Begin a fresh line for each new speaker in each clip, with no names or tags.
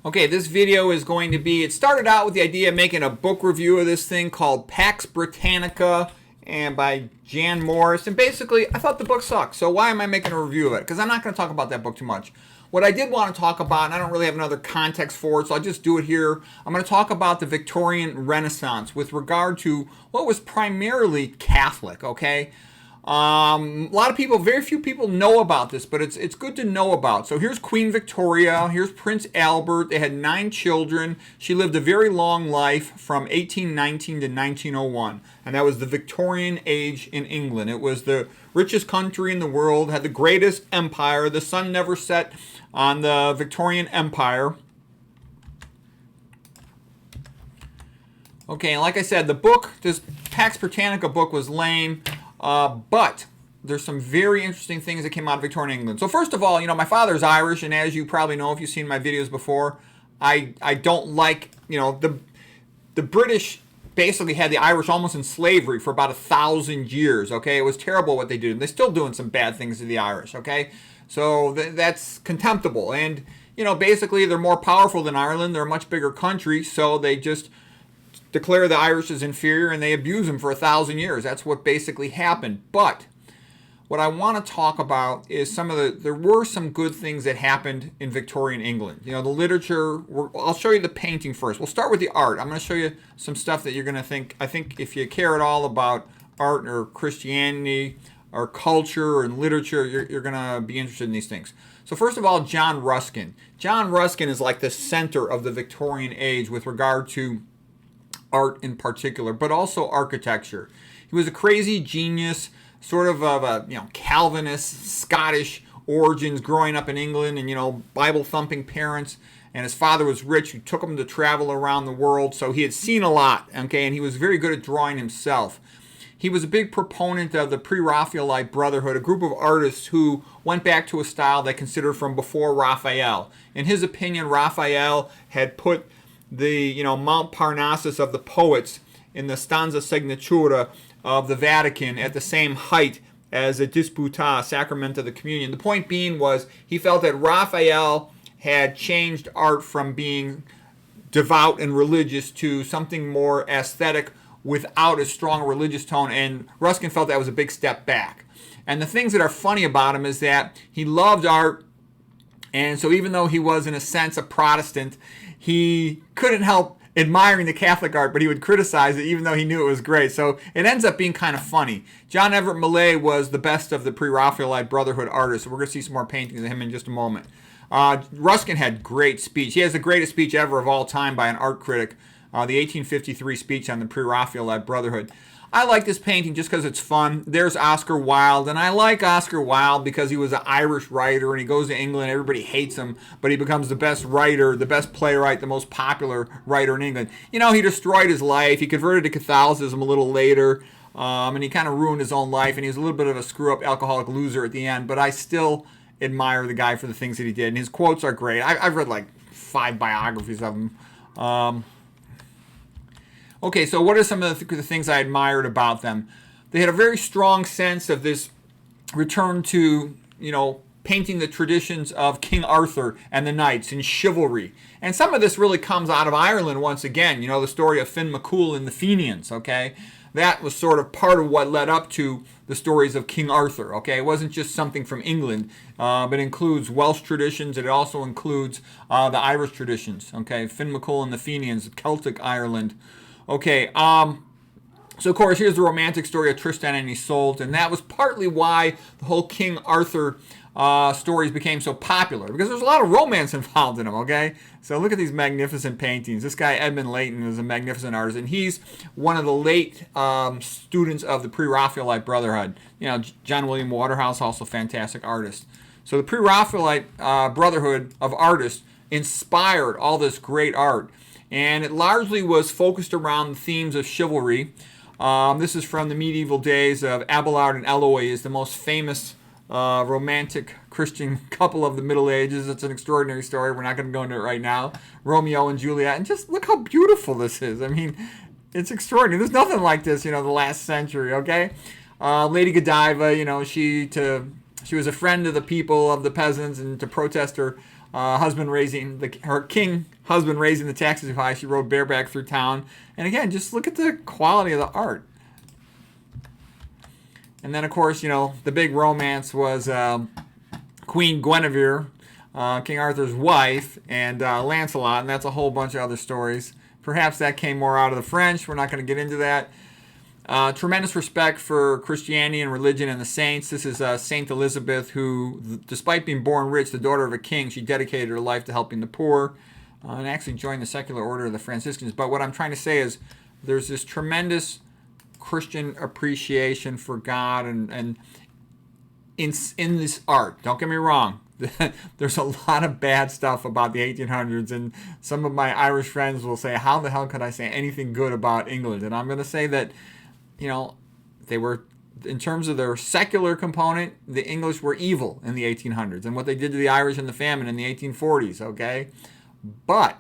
Okay, this video is going to be, it started out with the idea of making a book review of this thing called Pax Britannica and by Jan Morris. And basically, I thought the book sucked. So why am I making a review of it? Because I'm not going to talk about that book too much. What I did want to talk about, and I don't really have another context for it, so I'll just do it here. I'm going to talk about the Victorian Renaissance with regard to what was primarily Catholic, okay? A lot of people, very few people know about this, but it's good to know about. So here's Queen Victoria, here's Prince Albert. They had 9 children. She lived a very long life from 1819 to 1901, and that was the Victorian age in England. It was the richest country in the world, had the greatest empire. The sun never set on the Victorian Empire. Okay, and like I said, the book, this Pax Britannica book was lame. But there's some very interesting things that came out of Victorian England. So first of all, you know, my father's Irish, and as you probably know if you've seen my videos before, I don't like, you know, the British basically had the Irish almost in slavery for about 1,000 years, okay? It was terrible what they did, and they're still doing some bad things to the Irish, okay? So that's contemptible, and, you know, basically they're more powerful than Ireland. They're a much bigger country, so they just declare the Irish as inferior and they abuse them for 1,000 years. That's what basically happened. But what I want to talk about is there were some good things that happened in Victorian England. You know, the literature, I'll show you the painting first. We'll start with the art. I'm going to show you some stuff that you're going to think, I think if you care at all about art or Christianity or culture and literature, you're going to be interested in these things. So first of all, John Ruskin. John Ruskin is like the center of the Victorian age with regard to art in particular, but also architecture. He was a crazy genius, sort of a Calvinist, Scottish origins, growing up in England, and Bible thumping parents. And his father was rich, who took him to travel around the world, so he had seen a lot. Okay, and he was very good at drawing himself. He was a big proponent of the Pre-Raphaelite Brotherhood, a group of artists who went back to a style they considered from before Raphael. In his opinion, Raphael had put the Mount Parnassus of the poets in the stanza signatura of the Vatican at the same height as a disputa, sacrament of the communion. The point being was he felt that Raphael had changed art from being devout and religious to something more aesthetic without a strong religious tone, and Ruskin felt that was a big step back. And the things that are funny about him is that he loved art, and so even though he was in a sense a Protestant, he couldn't help admiring the Catholic art, but he would criticize it even though he knew it was great. So it ends up being kind of funny. John Everett Millais was the best of the Pre-Raphaelite Brotherhood artists. So we're going to see some more paintings of him in just a moment. Ruskin had great speech. He has the greatest speech ever of all time by an art critic, the 1853 speech on the Pre-Raphaelite Brotherhood. I like this painting just because it's fun. There's Oscar Wilde, and I like Oscar Wilde because he was an Irish writer, and he goes to England. Everybody hates him, but he becomes the best writer, the best playwright, the most popular writer in England. He destroyed his life. He converted to Catholicism a little later, and he kind of ruined his own life, and he was a little bit of a screw-up alcoholic loser at the end, but I still admire the guy for the things that he did, and his quotes are great. I've read like 5 biographies of him. Okay, so what are some of the things I admired about them? They had a very strong sense of this return to, painting the traditions of King Arthur and the knights and chivalry. And some of this really comes out of Ireland once again. The story of Finn McCool and the Fenians, okay? That was sort of part of what led up to the stories of King Arthur, okay? It wasn't just something from England. It includes Welsh traditions. It also includes the Irish traditions, okay? Finn McCool and the Fenians, Celtic Ireland. Okay, so of course here's the romantic story of Tristan and Isolde, and that was partly why the whole King Arthur stories became so popular, because there's a lot of romance involved in them, okay? So look at these magnificent paintings. This guy, Edmund Leighton, is a magnificent artist, and he's one of the late students of the Pre-Raphaelite Brotherhood. John William Waterhouse, also a fantastic artist. So the Pre-Raphaelite Brotherhood of artists inspired all this great art. And it largely was focused around the themes of chivalry. This is from the medieval days of Abelard and Eloise, the most famous romantic Christian couple of the Middle Ages. It's an extraordinary story. We're not going to go into it right now. Romeo and Juliet. And just look how beautiful this is. I mean, it's extraordinary. There's nothing like this, the last century, okay? Lady Godiva, she was a friend of the people, of the peasants, and to protest her her king husband raising the taxes too high. She rode bareback through town. And again, just look at the quality of the art. And then, of course, the big romance was Queen Guinevere, King Arthur's wife, and Lancelot, and that's a whole bunch of other stories. Perhaps that came more out of the French. We're not going to get into that. Tremendous respect for Christianity and religion and the saints. This is Saint Elizabeth, who, despite being born rich, the daughter of a king, she dedicated her life to helping the poor and actually joined the secular order of the Franciscans. But what I'm trying to say is there's this tremendous Christian appreciation for God and in this art. Don't get me wrong. There's a lot of bad stuff about the 1800s, and some of my Irish friends will say, how the hell could I say anything good about England? And I'm going to say that, they were, in terms of their secular component, the English were evil in the 1800s, and what they did to the Irish in the famine in the 1840s, okay? But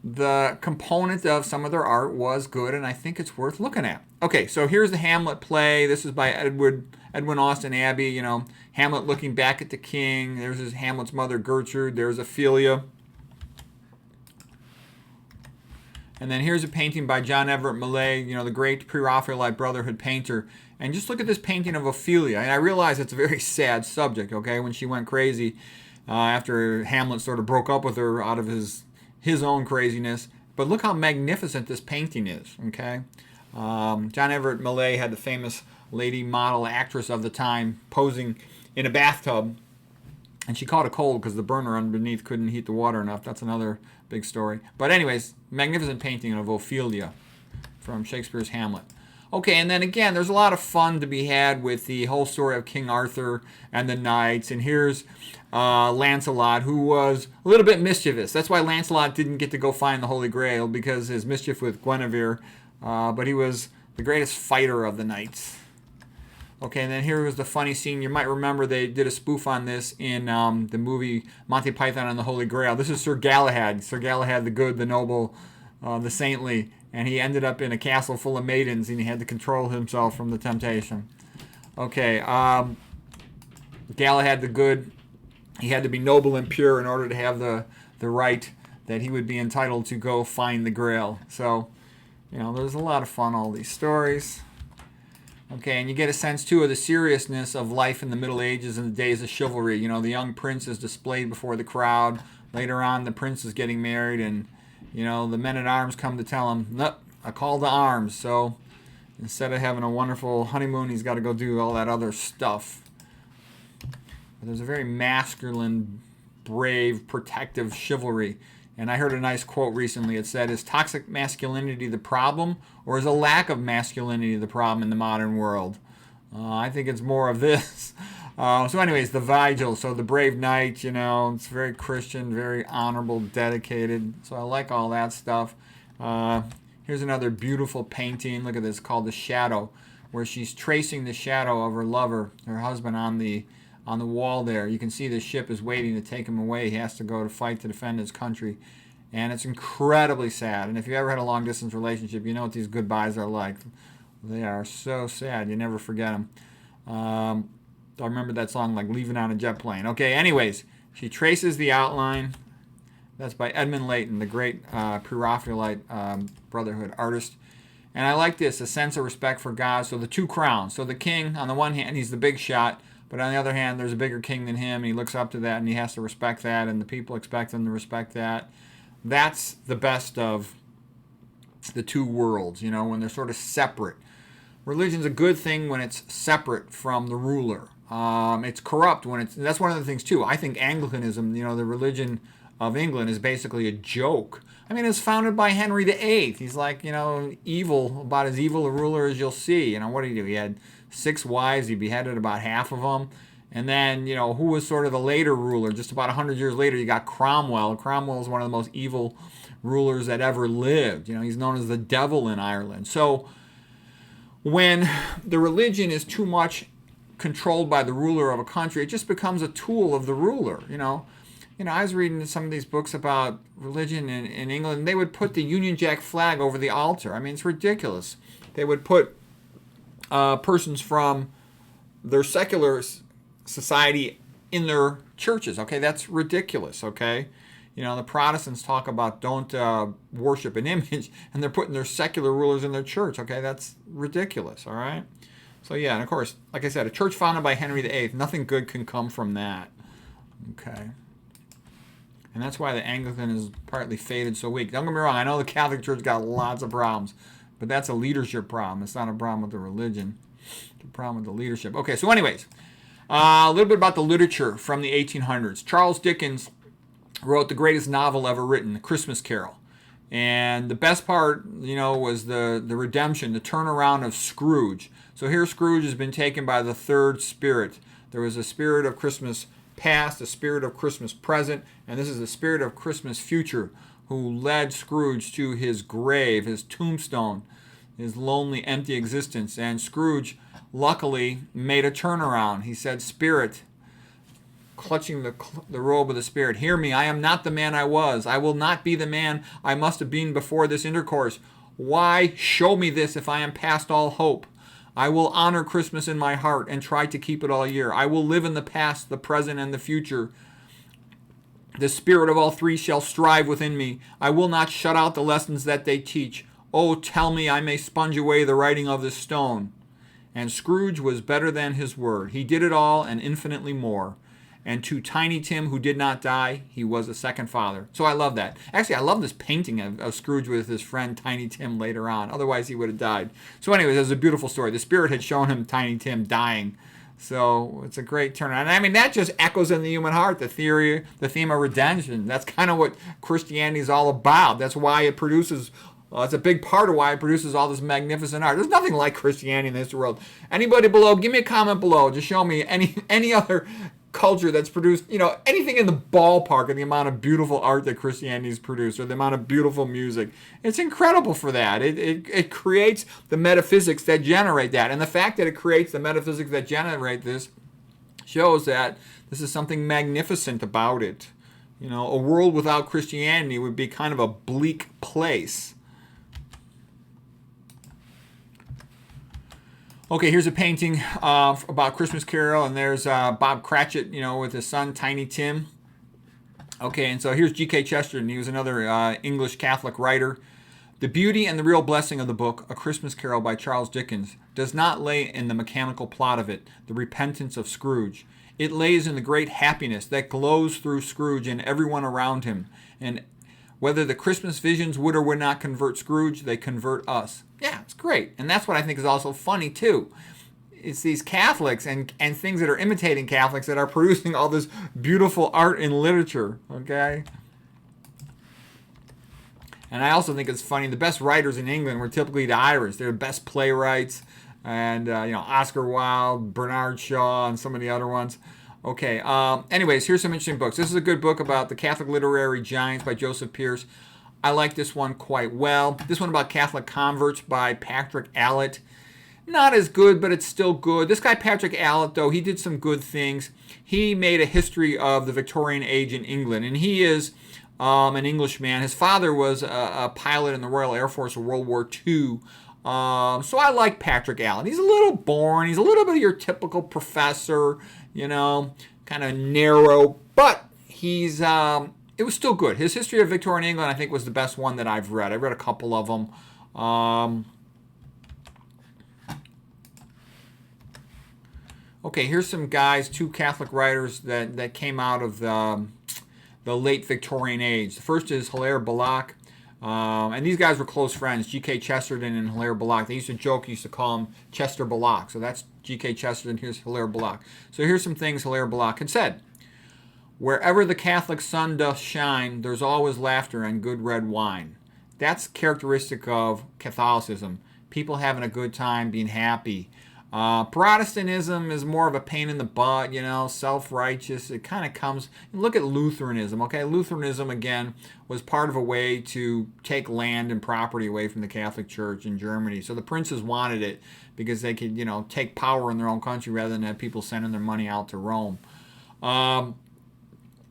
the component of some of their art was good, and I think it's worth looking at. Okay, so here's the Hamlet play. This is by Edwin Austen Abbey. Hamlet looking back at the king. There's Hamlet's mother, Gertrude. There's Ophelia. And then here's a painting by John Everett Millais, the great pre-Raphaelite Brotherhood painter. And just look at this painting of Ophelia. And I realize it's a very sad subject, okay, when she went crazy after Hamlet sort of broke up with her out of his own craziness. But look how magnificent this painting is, okay? John Everett Millais had the famous lady model actress of the time posing in a bathtub, and she caught a cold because the burner underneath couldn't heat the water enough. That's another big story. But anyways, magnificent painting of Ophelia from Shakespeare's Hamlet. Okay, and then again, there's a lot of fun to be had with the whole story of King Arthur and the knights. And here's Lancelot, who was a little bit mischievous. That's why Lancelot didn't get to go find the Holy Grail, because his mischief with Guinevere. But he was the greatest fighter of the knights. Okay, and then here was the funny scene. You might remember they did a spoof on this in the movie Monty Python and the Holy Grail. This is Sir Galahad. Sir Galahad, the good, the noble, the saintly. And he ended up in a castle full of maidens, and he had to control himself from the temptation. Okay, Galahad, the good, he had to be noble and pure in order to have the right that he would be entitled to go find the Grail. So, there's a lot of fun, all these stories. Okay, and you get a sense, too, of the seriousness of life in the Middle Ages and the days of chivalry. The young prince is displayed before the crowd. Later on, the prince is getting married, and, the men-at-arms come to tell him, nope, a call to arms. So instead of having a wonderful honeymoon, he's got to go do all that other stuff. But there's a very masculine, brave, protective chivalry. And I heard a nice quote recently. It said, is toxic masculinity the problem, or is a lack of masculinity the problem in the modern world? I think it's more of this. So anyways, the Vigil. So the brave knight, it's very Christian, very honorable, dedicated. So I like all that stuff. Here's another beautiful painting. Look at this, called The Shadow, where she's tracing the shadow of her lover, her husband, on the wall there. You can see the ship is waiting to take him away. He has to go to fight to defend his country. And it's incredibly sad. And if you ever had a long-distance relationship, you know what these goodbyes are like. They are so sad. You never forget them. I remember that song, like Leaving on a Jet Plane. Okay, anyways, she traces the outline. That's by Edmund Leighton, the great pre-Raphaelite Brotherhood artist. And I like this, a sense of respect for God. So the two crowns. So the king, on the one hand, he's the big shot. But on the other hand, there's a bigger king than him, and he looks up to that, and he has to respect that, and the people expect him to respect that. That's the best of the two worlds, when they're sort of separate. Religion's a good thing when it's separate from the ruler. It's corrupt when that's one of the things, too. I think Anglicanism, the religion of England, is basically a joke. I mean, it's founded by Henry VIII. He's like, evil, about as evil a ruler as you'll see. What did he do? He had 6 wives. He beheaded about half of them. And then, who was sort of the later ruler? Just about 100 years later, you got Cromwell. Cromwell is one of the most evil rulers that ever lived. He's known as the devil in Ireland. So when the religion is too much controlled by the ruler of a country, it just becomes a tool of the ruler, I was reading some of these books about religion in England, and they would put the Union Jack flag over the altar. I mean, it's ridiculous. They would put persons from their secular society in their churches. Okay, that's ridiculous. Okay, you know, the Protestants talk about don't worship an image, and they're putting their secular rulers in their church. Okay, that's ridiculous. All right. So yeah, and of course, like I said, a church founded by Henry VIII, nothing good can come from that. Okay. And that's why the Anglican is partly faded so weak. Don't get me wrong, I know the Catholic Church got lots of problems, but that's a leadership problem. It's not a problem with the religion. It's a problem with the leadership. Okay, so anyways, a little bit about the literature from the 1800s. Charles Dickens wrote the greatest novel ever written, The Christmas Carol. And the best part, you know, was the redemption, the turnaround of Scrooge. So here Scrooge has been taken by the third spirit. There was a spirit of Christmas past, a spirit of Christmas present, and this is the spirit of Christmas future who led Scrooge to his grave, his tombstone, his lonely, empty existence. And Scrooge, luckily, made a turnaround. He said, Spirit, clutching the robe of the Spirit, hear me, I am not the man I was. I will not be the man I must have been before this intercourse. Why show me this if I am past all hope? I will honor Christmas in my heart and try to keep it all year. I will live in the past, the present, and the future. The spirit of all three shall strive within me. I will not shut out the lessons that they teach. Oh, tell me I may sponge away the writing of this stone. And Scrooge was better than his word. He did it all and infinitely more. And to Tiny Tim, who did not die, he was a second father. So I love that. Actually, I love this painting of Scrooge with his friend Tiny Tim later on. Otherwise, he would have died. So anyways, it was a beautiful story. The Spirit had shown him Tiny Tim dying. So it's a great turnaround. And I mean, that just echoes in the human heart, the theme of redemption. That's kind of what Christianity is all about. That's why it produces... it's a big part of why it produces all this magnificent art. There's nothing like Christianity in this world. Anybody below, give me a comment below. Just show me any other culture that's produced, you know, anything in the ballpark of the amount of beautiful art that Christianity has produced, or the amount of beautiful music. It's incredible for that. It creates the metaphysics that generate that. And the fact that it creates the metaphysics that generate this shows that this is something magnificent about it. You know, a world without Christianity would be kind of a bleak place. Okay, here's a painting about Christmas Carol, and there's Bob Cratchit, you know, with his son, Tiny Tim. Okay, and so here's G.K. Chesterton. He was another English Catholic writer. The beauty and the real blessing of the book, A Christmas Carol by Charles Dickens, does not lay in the mechanical plot of it, the repentance of Scrooge. It lays in the great happiness that glows through Scrooge and everyone around him. And whether the Christmas visions would or would not convert Scrooge, they convert us. Yeah, it's great. And that's what I think is also funny, too. It's these Catholics and things that are imitating Catholics that are producing all this beautiful art and literature, okay? And I also think it's funny, the best writers in England were typically the Irish. They're the best playwrights, and, you know, Oscar Wilde, Bernard Shaw, and some of the other ones. Okay, anyways, here's some interesting books. This is a good book about the Catholic literary giants by Joseph Pearce. I like this one quite well. This one about Catholic converts by Patrick Allett. Not as good, but it's still good. This guy, Patrick Allett, though, he did some good things. He made a history of the Victorian age in England, and he is an Englishman. His father was a pilot in the Royal Air Force of World War II. So I like Patrick Allett. He's a little boring. He's a little bit of your typical professor, you know, kind of narrow, but he's... it was still good. His History of Victorian England, I think, was the best one that I've read. I read a couple of them. Okay, here's some guys, two Catholic writers that came out of the late Victorian age. The first is Hilaire Belloc. And these guys were close friends, G.K. Chesterton and Hilaire Belloc. They used to joke, used to call him Chester Belloc. So that's G.K. Chesterton, here's Hilaire Belloc. So here's some things Hilaire Belloc had said. Wherever the Catholic sun doth shine, there's always laughter and good red wine. That's characteristic of Catholicism. People having a good time, being happy. Protestantism is more of a pain in the butt, you know, self-righteous. It kind of comes... Look at Lutheranism, okay? Lutheranism, again, was part of a way to take land and property away from the Catholic Church in Germany. So the princes wanted it because they could, you know, take power in their own country rather than have people sending their money out to Rome.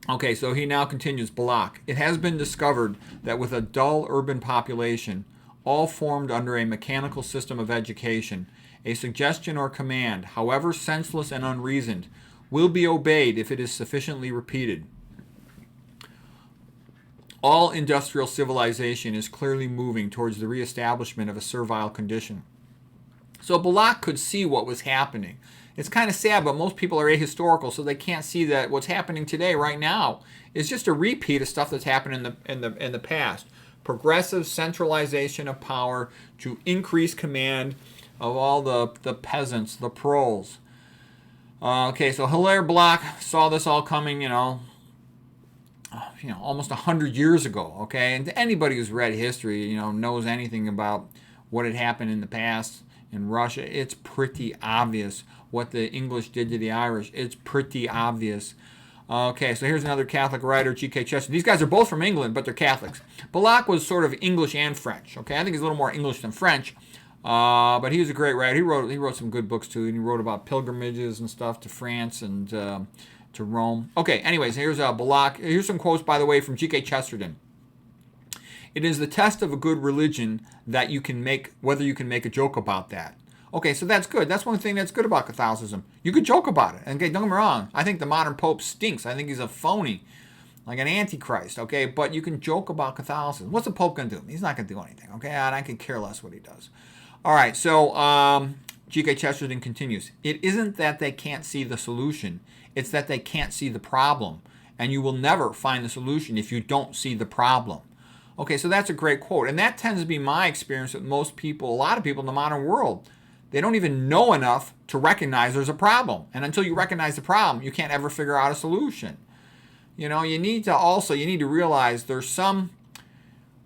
Okay, so he now continues, Belloc. It has been discovered that with a dull urban population, all formed under a mechanical system of education, a suggestion or command, however senseless and unreasoned, will be obeyed if it is sufficiently repeated. All industrial civilization is clearly moving towards the reestablishment of a servile condition. So Balak could see what was happening. It's kind of sad, but most people are ahistorical, so they can't see that what's happening today, right now, is just a repeat of stuff that's happened in the past. Progressive centralization of power to increase command of all the peasants, the proles. Okay, so Hilaire Bloch saw this all coming, almost 100 years ago. Okay, and anybody who's read history, knows anything about what had happened in the past in Russia. It's pretty obvious what the English did to the Irish. It's pretty obvious. Okay, so here's another Catholic writer, G.K. Chesterton. These guys are both from England, but they're Catholics. Balak was sort of English and French. Okay, I think he's a little more English than French, but he was a great writer. He wrote some good books too, and he wrote about pilgrimages and stuff to France and to Rome. Okay, anyways, here's Balak. Here's some quotes, by the way, from G.K. Chesterton. It is the test of a good religion that you can make, whether you can make a joke about that. Okay, so that's good. That's one thing that's good about Catholicism. You could joke about it. Okay, don't get me wrong. I think the modern Pope stinks. I think he's a phony, like an antichrist. Okay, but you can joke about Catholicism. What's the Pope going to do? He's not going to do anything. Okay, and I could care less what he does. All right, so G.K. Chesterton continues. It isn't that they can't see the solution. It's that they can't see the problem. And you will never find the solution if you don't see the problem. Okay, so that's a great quote. And that tends to be my experience with most people, a lot of people in the modern world. They don't even know enough to recognize there's a problem. And until you recognize the problem, you can't ever figure out a solution. You need to realize there's some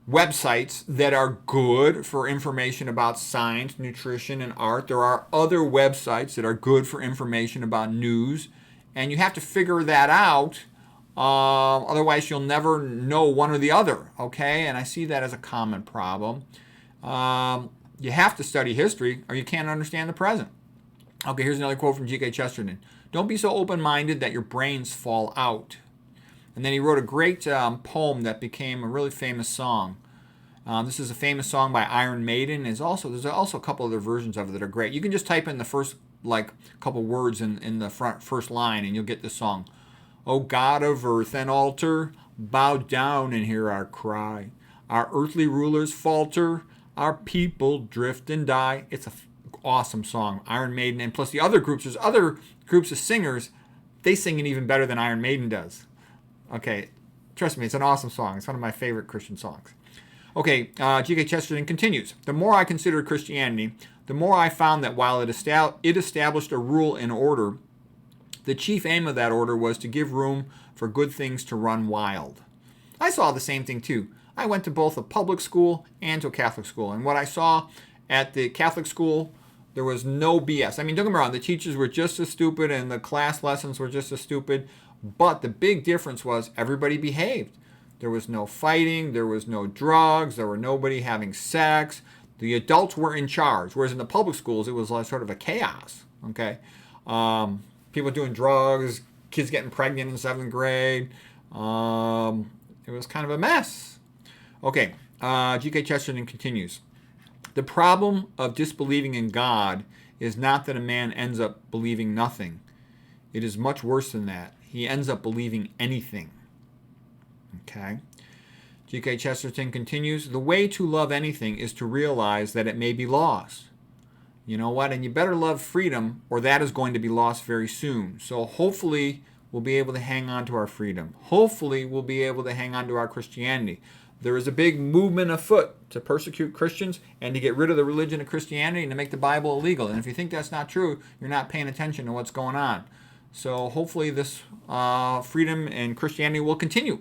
websites that are good for information about science, nutrition, and art. There are other websites that are good for information about news. And you have to figure that out. Otherwise, you'll never know one or the other. Okay? And I see that as a common problem. You have to study history or you can't understand the present. Okay, here's another quote from G.K. Chesterton. Don't be so open-minded that your brains fall out. And then he wrote a great poem that became a really famous song. This is a famous song by Iron Maiden. There's also a couple other versions of it that are great. You can just type in the first couple words in the first line and you'll get the song. O God of earth and altar, bow down and hear our cry. Our earthly rulers falter. Our people drift and die. It's an awesome song. Iron Maiden, and plus the other groups, there's other groups of singers, they sing it even better than Iron Maiden does. Okay, trust me, it's an awesome song. It's one of my favorite Christian songs. Okay, G.K. Chesterton continues. The more I considered Christianity, the more I found that while it established a rule and order, the chief aim of that order was to give room for good things to run wild. I saw the same thing too. I went to both a public school and to a Catholic school. And what I saw at the Catholic school, there was no BS. I mean, don't get me wrong, the teachers were just as stupid and the class lessons were just as stupid. But the big difference was everybody behaved. There was no fighting. There was no drugs. There were nobody having sex. The adults were in charge. Whereas in the public schools, it was like sort of a chaos. Okay, people doing drugs, kids getting pregnant in 7th grade. It was kind of a mess. Okay, G.K. Chesterton continues. The problem of disbelieving in God is not that a man ends up believing nothing. It is much worse than that. He ends up believing anything. Okay. G.K. Chesterton continues. The way to love anything is to realize that it may be lost. You know what? And you better love freedom or that is going to be lost very soon. So hopefully we'll be able to hang on to our freedom. Hopefully we'll be able to hang on to our Christianity. There is a big movement afoot to persecute Christians and to get rid of the religion of Christianity and to make the Bible illegal. And if you think that's not true, you're not paying attention to what's going on. So hopefully this freedom and Christianity will continue.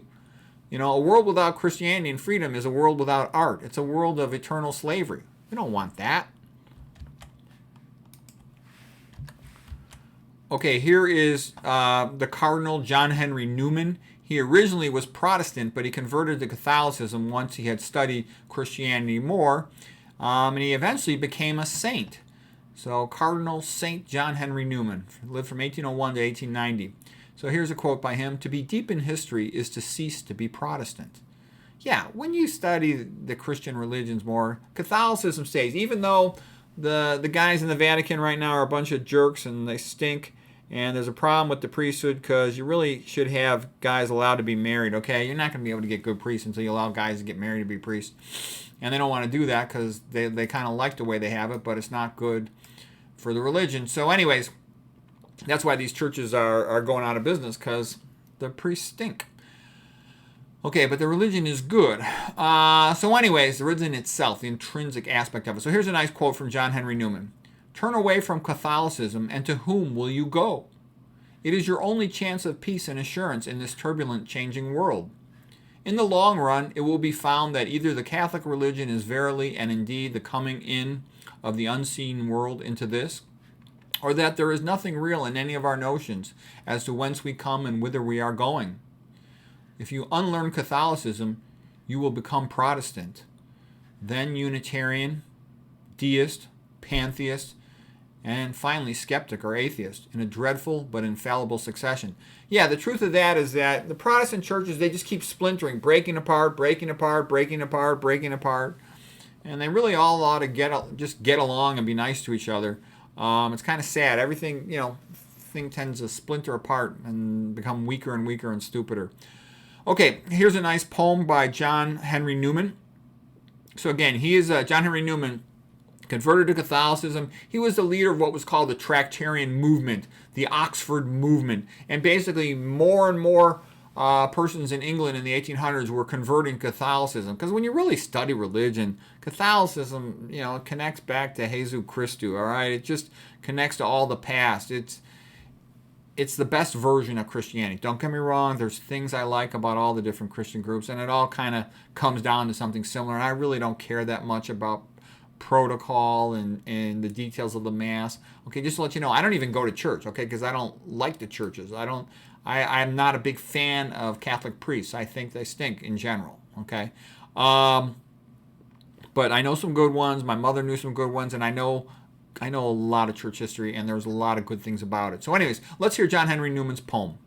A world without Christianity and freedom is a world without art. It's a world of eternal slavery. We don't want that. Okay, here is the Cardinal John Henry Newman. He originally was Protestant, but he converted to Catholicism once he had studied Christianity more, and he eventually became a saint. So Cardinal St. John Henry Newman lived from 1801 to 1890. So here's a quote by him. To be deep in history is to cease to be Protestant. Yeah, when you study the Christian religions more, Catholicism stays. Even though the guys in the Vatican right now are a bunch of jerks and they stink And there's a problem with the priesthood because you really should have guys allowed to be married, okay? You're not going to be able to get good priests until you allow guys to get married to be priests. And they don't want to do that because they kind of like the way they have it, but it's not good for the religion. So anyways, that's why these churches are going out of business, because the priests stink. Okay, but the religion is good. So anyways, the religion itself, the intrinsic aspect of it. So here's a nice quote from John Henry Newman. Turn away from Catholicism, and to whom will you go? It is your only chance of peace and assurance in this turbulent, changing world. In the long run, it will be found that either the Catholic religion is verily and indeed the coming in of the unseen world into this, or that there is nothing real in any of our notions as to whence we come and whither we are going. If you unlearn Catholicism, you will become Protestant, then Unitarian, Deist, Pantheist, and finally skeptic or atheist in a dreadful but infallible succession. Yeah, the truth of that is that the Protestant churches, they just keep splintering, breaking apart, breaking apart, breaking apart, breaking apart, and they really all ought to just get along and be nice to each other. It's kind of sad. Everything, thing tends to splinter apart and become weaker and weaker and stupider. Okay, here's a nice poem by John Henry Newman. So again, he is John Henry Newman, converted to Catholicism. He was the leader of what was called the Tractarian movement, the Oxford movement. And basically more and more persons in England in the 1800s were converting to Catholicism. Because when you really study religion, Catholicism, it connects back to Jesus Christu, all right? It just connects to all the past. It's the best version of Christianity. Don't get me wrong, there's things I like about all the different Christian groups, and it all kind of comes down to something similar. And I really don't care that much about protocol and the details of the Mass. Okay, just to let you know, I don't even go to church, okay, because I don't like the churches. I'm not a big fan of Catholic priests. I think they stink in general, okay? But I know some good ones. My mother knew some good ones, and I know a lot of church history, and there's a lot of good things about it. So anyways, let's hear John Henry Newman's poem.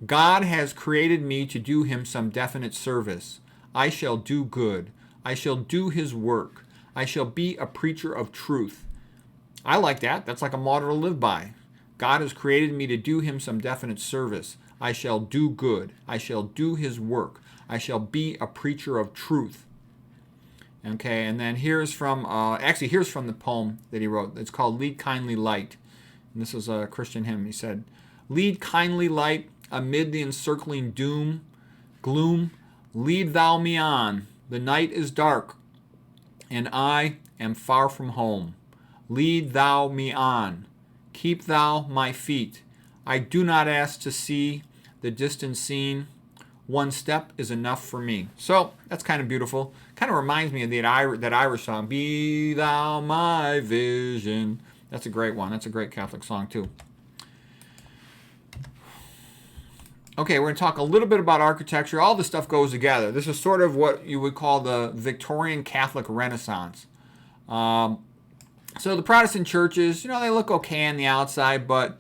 God has created me to do him some definite service. I shall do good. I shall do his work. I shall be a preacher of truth. I like that. That's like a motto to live by. God has created me to do him some definite service. I shall do good. I shall do his work. I shall be a preacher of truth. Okay, and then here's from the poem that he wrote. It's called Lead Kindly Light. And this is a Christian hymn. He said, Lead kindly light amid the encircling gloom. Lead thou me on. The night is dark, and I am far from home. Lead thou me on. Keep thou my feet. I do not ask to see the distant scene. One step is enough for me. So that's kind of beautiful. Kind of reminds me of that Irish song, Be Thou My Vision. That's a great one. That's a great Catholic song too. Okay, we're going to talk a little bit about architecture. All this stuff goes together. This is sort of what you would call the Victorian Catholic Renaissance. So the Protestant churches, they look okay on the outside, but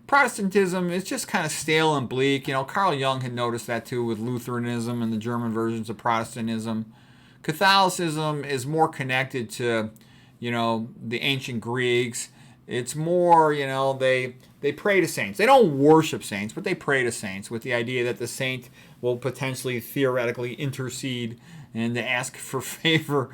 Protestantism is just kind of stale and bleak. Carl Jung had noticed that too with Lutheranism and the German versions of Protestantism. Catholicism is more connected to, the ancient Greeks. It's more, they pray to saints. They don't worship saints, but they pray to saints with the idea that the saint will potentially, theoretically, intercede and to ask for favor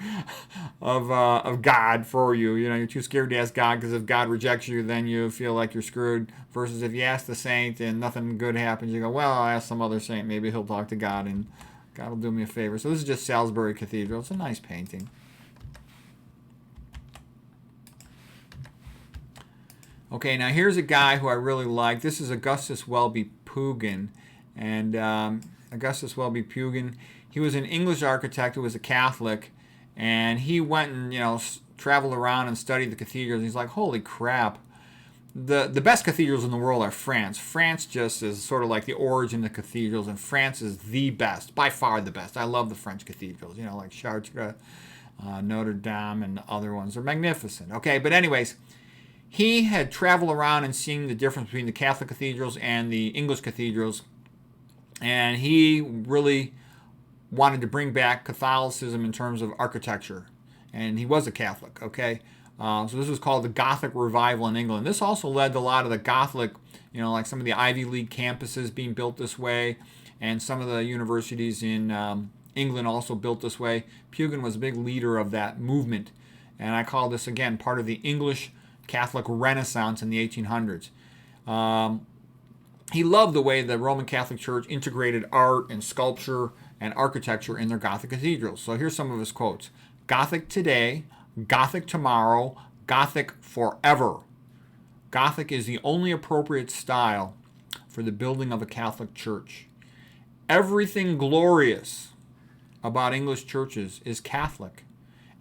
of God for you. You're too scared to ask God because if God rejects you, then you feel like you're screwed. Versus if you ask the saint and nothing good happens, you go, well, I'll ask some other saint. Maybe he'll talk to God and God will do me a favor. So this is just Salisbury Cathedral. It's a nice painting. Okay, now here's a guy who I really like. This is Augustus Welby Pugin. And Augustus Welby Pugin, he was an English architect who was a Catholic. And he went and, traveled around and studied the cathedrals. And he's like, holy crap. The best cathedrals in the world are France. France just is sort of like the origin of cathedrals. And France is the best, by far the best. I love the French cathedrals, like Chartres, Notre Dame, and other ones. They're magnificent. Okay, but anyways, he had traveled around and seen the difference between the Catholic cathedrals and the English cathedrals, and he really wanted to bring back Catholicism in terms of architecture, and he was a Catholic, okay? So this was called the Gothic Revival in England. This also led to a lot of the Gothic, like some of the Ivy League campuses being built this way, and some of the universities in England also built this way. Pugin was a big leader of that movement, and I call this, again, part of the English Catholic Renaissance in the 1800s. He loved the way the Roman Catholic Church integrated art and sculpture and architecture in their Gothic cathedrals. So here's some of his quotes. Gothic today, Gothic tomorrow, Gothic forever. Gothic is the only appropriate style for the building of a Catholic church. Everything glorious about English churches is Catholic.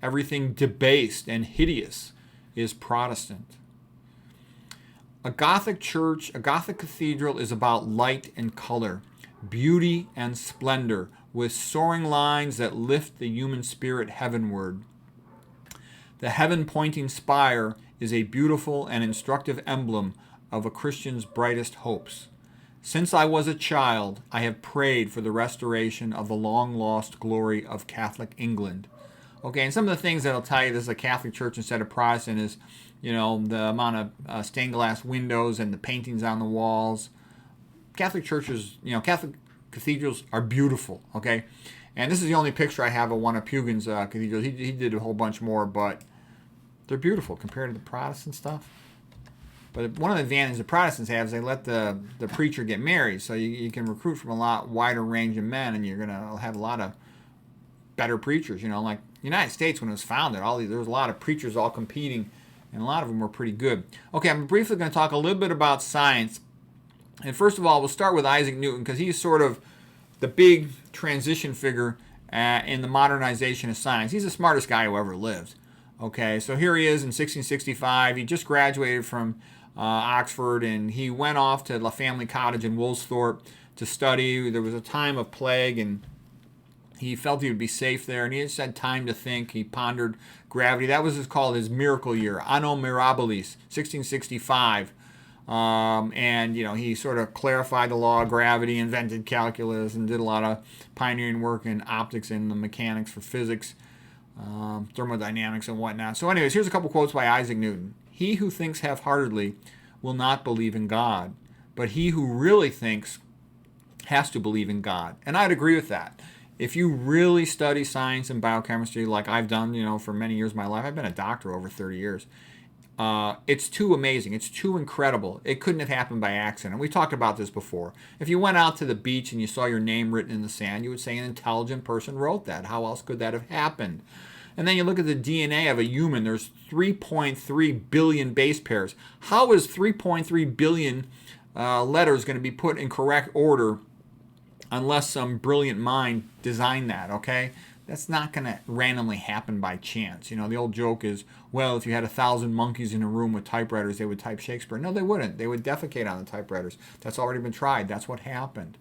Everything debased and hideous is Protestant. A Gothic church, a Gothic cathedral is about light and color, beauty and splendor, with soaring lines that lift the human spirit heavenward. The heaven-pointing spire is a beautiful and instructive emblem of a Christian's brightest hopes. Since I was a child, I have prayed for the restoration of the long-lost glory of Catholic England. Okay, and some of the things that'll tell you this is a Catholic church instead of Protestant is, the amount of stained glass windows and the paintings on the walls. Catholic churches, Catholic cathedrals are beautiful, okay? And this is the only picture I have of one of Pugin's cathedrals. He did a whole bunch more, but they're beautiful compared to the Protestant stuff. But one of the advantages the Protestants have is they let the preacher get married, so you can recruit from a lot wider range of men, and you're going to have a lot of better preachers. Like the United States, when it was founded, there was a lot of preachers all competing, and a lot of them were pretty good. Okay, I'm briefly going to talk a little bit about science. And first of all, we'll start with Isaac Newton, because he's sort of the big transition figure in the modernization of science. He's the smartest guy who ever lived. Okay, so here he is in 1665. He just graduated from Oxford, and he went off to the family cottage in Woolsthorpe to study. There was a time of plague, and he felt he would be safe there, and he just had time to think. He pondered gravity. That was called his miracle year, Anno Mirabilis, 1665. And he sort of clarified the law of gravity, invented calculus, and did a lot of pioneering work in optics and the mechanics for physics, thermodynamics and whatnot. So anyways, here's a couple quotes by Isaac Newton. He who thinks half-heartedly will not believe in God, but he who really thinks has to believe in God. And I'd agree with that. If you really study science and biochemistry like I've done, for many years of my life, I've been a doctor over 30 years. It's too amazing. It's too incredible. It couldn't have happened by accident. We talked about this before. If you went out to the beach and you saw your name written in the sand, you would say an intelligent person wrote that. How else could that have happened? And then you look at the DNA of a human. There's 3.3 billion base pairs. How is 3.3 billion letters going to be put in correct order unless some brilliant mind designed that, okay? That's not going to randomly happen by chance. The old joke is, well, if you had 1,000 monkeys in a room with typewriters, they would type Shakespeare. No, they wouldn't. They would defecate on the typewriters. That's already been tried. That's what happened.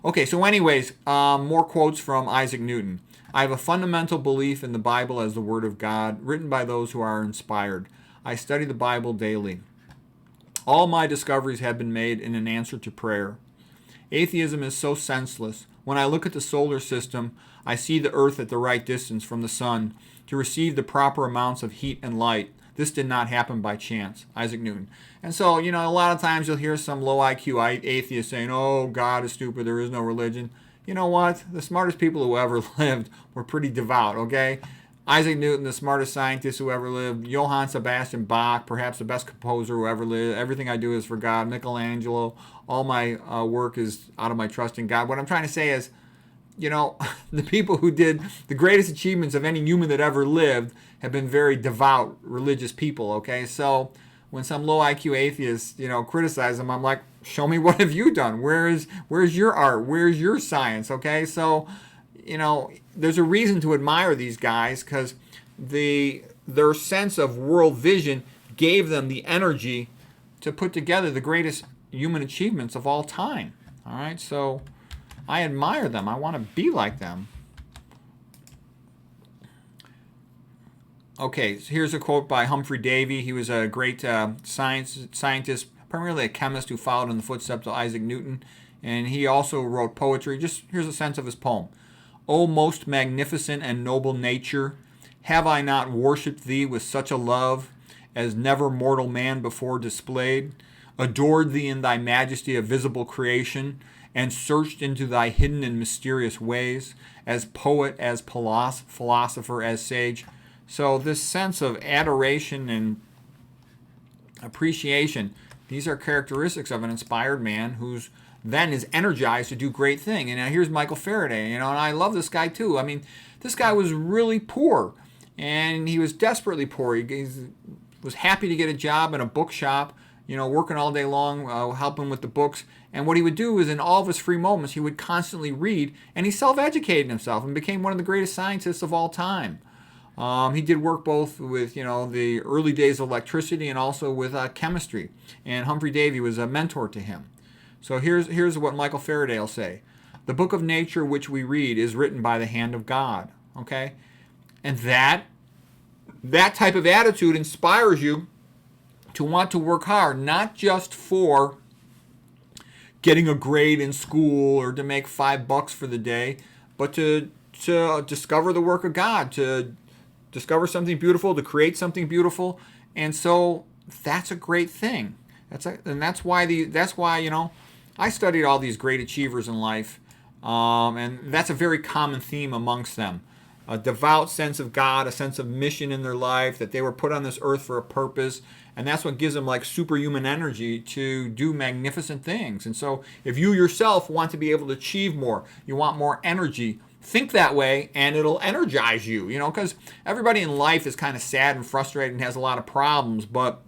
Okay, so anyways, more quotes from Isaac Newton. I have a fundamental belief in the Bible as the Word of God, written by those who are inspired. I study the Bible daily. All my discoveries have been made in an answer to prayer. Atheism is so senseless. When I look at the solar system, I see the Earth at the right distance from the sun to receive the proper amounts of heat and light. This did not happen by chance. Isaac Newton. And so, a lot of times you'll hear some low IQ atheist saying, oh, God is stupid, there is no religion. You know what? The smartest people who ever lived were pretty devout, okay? Isaac Newton, the smartest scientist who ever lived. Johann Sebastian Bach, perhaps the best composer who ever lived. Everything I do is for God. Michelangelo, all my work is out of my trust in God. What I'm trying to say is, the people who did the greatest achievements of any human that ever lived have been very devout religious people, okay? So when some low IQ atheists, criticize them, I'm like, show me what have you done? Where's your art? Where's your science, okay? So, there's a reason to admire these guys because their sense of world vision gave them the energy to put together the greatest human achievements of all time, all right? So I admire them. I want to be like them. Okay, so here's a quote by Humphrey Davy. He was a great scientist, primarily a chemist who followed in the footsteps of Isaac Newton, and he also wrote poetry. Just here's a sense of his poem. O most magnificent and noble nature, have I not worshipped thee with such a love as never mortal man before displayed, adored thee in thy majesty of visible creation, and searched into thy hidden and mysterious ways, as poet, as philosopher, as sage. So this sense of adoration and appreciation, these are characteristics of an inspired man who's then is energized to do great thing. And now here's Michael Faraday, and I love this guy too. I mean, this guy was really poor, and he was desperately poor. He was happy to get a job in a bookshop, working all day long, helping with the books. And what he would do is in all of his free moments, he would constantly read, and he self-educated himself and became one of the greatest scientists of all time. He did work both with, the early days of electricity and also with chemistry. And Humphrey Davy was a mentor to him. So here's what Michael Faraday will say. The book of nature which we read is written by the hand of God. Okay? And that type of attitude inspires you to want to work hard, not just for getting a grade in school or to make $5 for the day, but to discover the work of God, to discover something beautiful, to create something beautiful. And so that's a great thing. That's why I studied all these great achievers in life, and that's a very common theme amongst them. A devout sense of God, a sense of mission in their life, that they were put on this earth for a purpose, and that's what gives them like superhuman energy to do magnificent things. And so if you yourself want to be able to achieve more, you want more energy, think that way and it'll energize you, because everybody in life is kind of sad and frustrated and has a lot of problems. But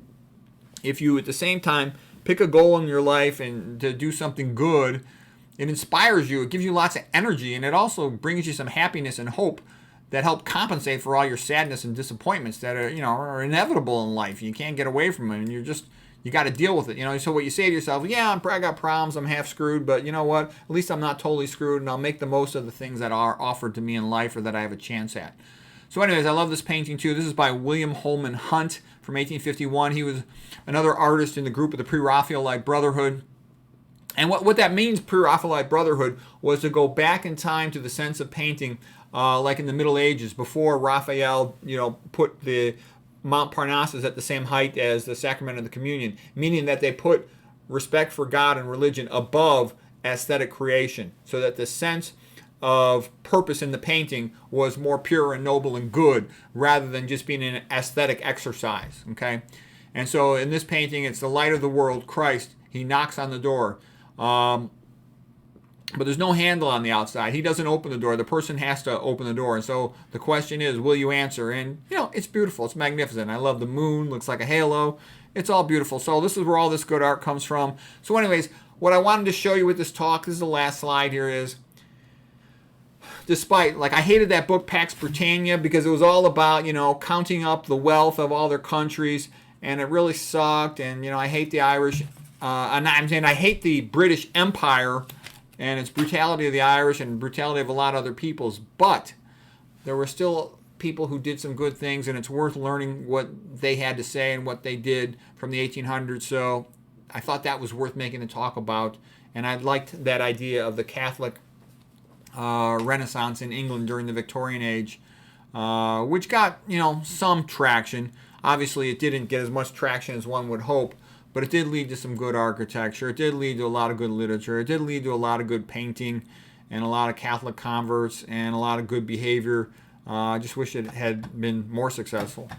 if you at the same time pick a goal in your life and to do something good, it inspires you, it gives you lots of energy, and it also brings you some happiness and hope that help compensate for all your sadness and disappointments that are inevitable in life. You can't get away from them, and you got to deal with it. So what you say to yourself, yeah, I got problems, I'm half screwed, but you know what? At least I'm not totally screwed, and I'll make the most of the things that are offered to me in life or that I have a chance at. So anyways, I love this painting too. This is by Wm Holman Hunt from 1851. He was another artist in the group of the Pre-Raphaelite Brotherhood. And what that means, Pre-Raphaelite Brotherhood, was to go back in time to the sense of painting like in the Middle Ages, before Raphael, put the Mount Parnassus at the same height as the Sacrament of the Communion, meaning that they put respect for God and religion above aesthetic creation, so that the sense of purpose in the painting was more pure and noble and good, rather than just being an aesthetic exercise. Okay, and so in this painting, it's the light of the world, Christ. He knocks on the door. But there's no handle on the outside. He doesn't open the door. The person has to open the door. And so the question is, will you answer? And, it's beautiful. It's magnificent. I love the moon. Looks like a halo. It's all beautiful. So this is where all this good art comes from. So anyways, what I wanted to show you with this talk, this is the last slide here, is despite, I hated that book, Pax Britannica, because it was all about, counting up the wealth of all their countries. And it really sucked. And, I hate the Irish. I hate the British Empire and its brutality of the Irish and brutality of a lot of other peoples. But there were still people who did some good things, and it's worth learning what they had to say and what they did from the 1800s. So I thought that was worth making a talk about. And I liked that idea of the Catholic Renaissance in England during the Victorian age, which got, some traction. Obviously, it didn't get as much traction as one would hope, but it did lead to some good architecture. It did lead to a lot of good literature. It did lead to a lot of good painting and a lot of Catholic converts and a lot of good behavior. I just wish it had been more successful.